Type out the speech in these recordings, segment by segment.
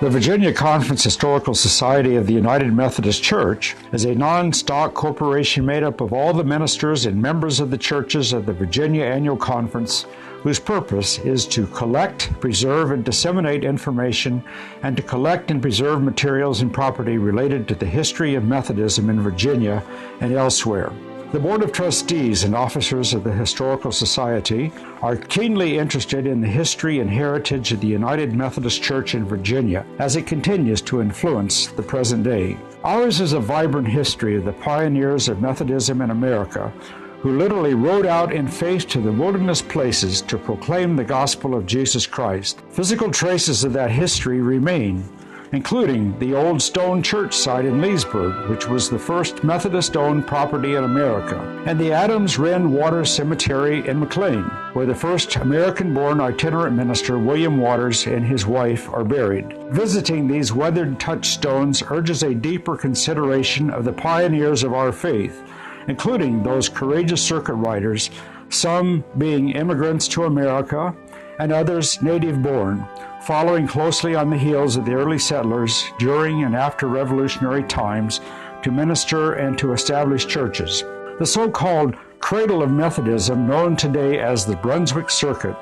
The Virginia Conference Historical Society of the United Methodist Church is a non-stock corporation made up of all the ministers and members of the churches of the Virginia Annual Conference, whose purpose is to collect, preserve, and disseminate information, and to collect and preserve materials and property related to the history of Methodism in Virginia and elsewhere. The Board of Trustees and officers of the Historical Society are keenly interested in the history and heritage of the United Methodist Church in Virginia as it continues to influence the present day. Ours is a vibrant history of the pioneers of Methodism in America, who literally rode out in faith to the wilderness places to proclaim the gospel of Jesus Christ. Physical traces of that history remain, including the old stone church site in Leesburg, which was the first Methodist-owned property in America, and the Adams Wren Waters Cemetery in McLean, where the first American-born itinerant minister, William Waters, and his wife are buried. Visiting these weathered touchstones urges a deeper consideration of the pioneers of our faith, including those courageous circuit riders, some being immigrants to America and others native-born, following closely on the heels of the early settlers during and after Revolutionary times to minister and to establish churches. The so-called cradle of Methodism, known today as the Brunswick Circuit,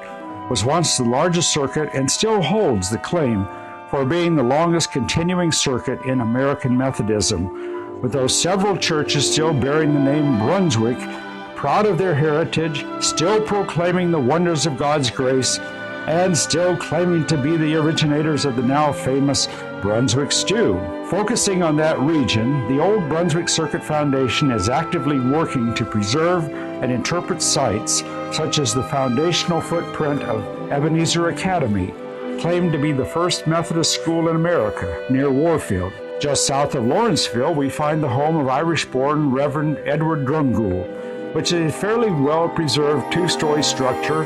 was once the largest circuit and still holds the claim for being the longest continuing circuit in American Methodism, with those several churches still bearing the name Brunswick, proud of their heritage, still proclaiming the wonders of God's grace, and still claiming to be the originators of the now famous Brunswick stew. Focusing on that region, the Old Brunswick Circuit Foundation is actively working to preserve and interpret sites such as the foundational footprint of Ebenezer Academy, claimed to be the first Methodist school in America, near Warfield. Just south of Lawrenceville, we find the home of Irish-born Reverend Edward Drumgoole, which is a fairly well-preserved two-story structure,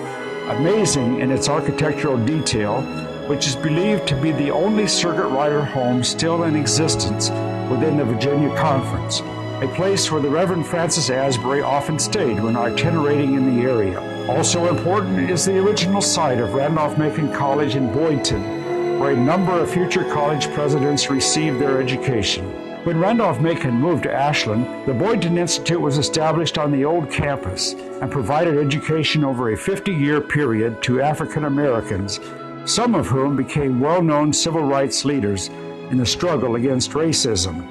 amazing in its architectural detail, which is believed to be the only circuit rider home still in existence within the Virginia Conference, a place where the Reverend Francis Asbury often stayed when itinerating in the area. Also important is the original site of Randolph-Macon College in Boydton, where a number of future college presidents received their education. When Randolph-Macon moved to Ashland, the Boydton Institute was established on the old campus and provided education over a 50-year period to African Americans, some of whom became well-known civil rights leaders in the struggle against racism.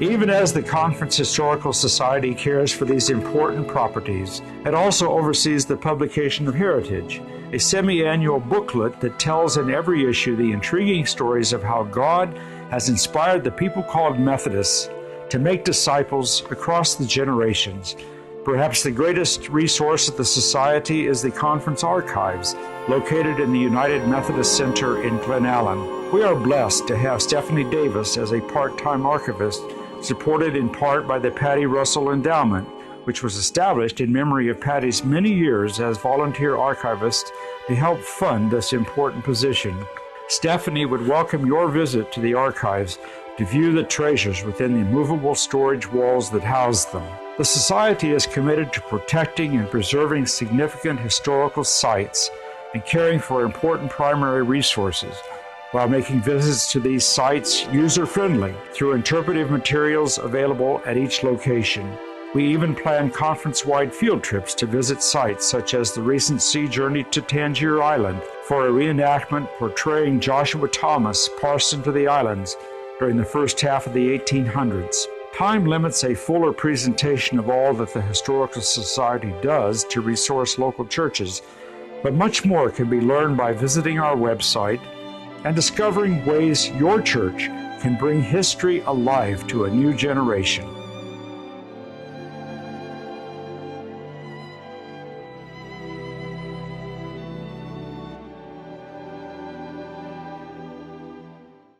Even as the Conference Historical Society cares for these important properties, it also oversees the publication of Heritage, a semi-annual booklet that tells in every issue the intriguing stories of how God has inspired the people called Methodists to make disciples across the generations. Perhaps the greatest resource of the Society is the Conference Archives, located in the United Methodist Center in Glen Allen. We are blessed to have Stephanie Davis as a part-time archivist, supported in part by the Patty Russell Endowment, which was established in memory of Patty's many years as volunteer archivist to help fund this important position. Stephanie would welcome your visit to the archives to view the treasures within the movable storage walls that house them. The Society is committed to protecting and preserving significant historical sites and caring for important primary resources, while making visits to these sites user-friendly through interpretive materials available at each location. We even plan conference-wide field trips to visit sites such as the recent sea journey to Tangier Island for a reenactment portraying Joshua Thomas parson to the islands during the first half of the 1800s. Time limits a fuller presentation of all that the Historical Society does to resource local churches, but much more can be learned by visiting our website and discovering ways your church can bring history alive to a new generation.